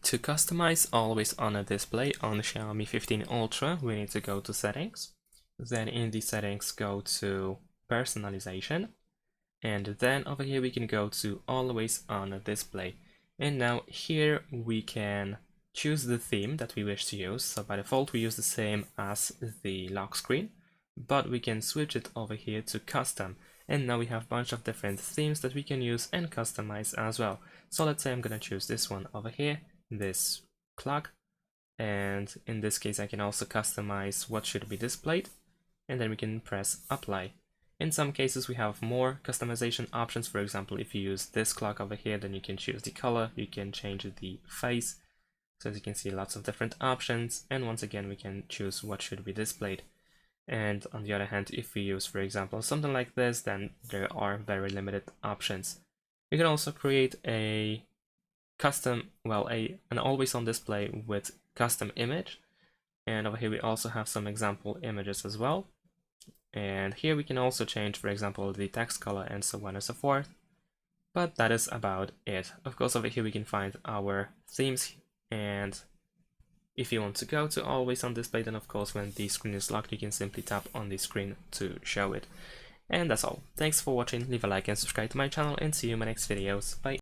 To customize always on a display on Xiaomi 15 Ultra, we need to go to settings. Then in the settings, go to personalization. And then over here, we can go to always on a display. And now here we can choose the theme that we wish to use. So by default, we use the same as the lock screen, but we can switch it over here to custom. And now we have a bunch of different themes that we can use and customize as well. So let's say I'm going to choose this one over here, this clock. And in this case, I can also customize what should be displayed. And then we can press apply. In some cases, we have more customization options. For example, if you use this clock over here, then you can choose the color, you can change the face. So as you can see, lots of different options. And once again, we can choose what should be displayed. And on the other hand, if we use, for example, something like this, then there are very limited options. You can also create a custom, an always on display with custom image. And over here, we also have some example images as well. And here we can also change, for example, the text color and so on and so forth. But that is about it. Of course, over here we can find our themes, and if you want to go to always on display, then of course when the screen is locked, you can simply tap on the screen to show it. And that's all. Thanks for watching, leave a like and subscribe to my channel, and see you in my next videos. Bye!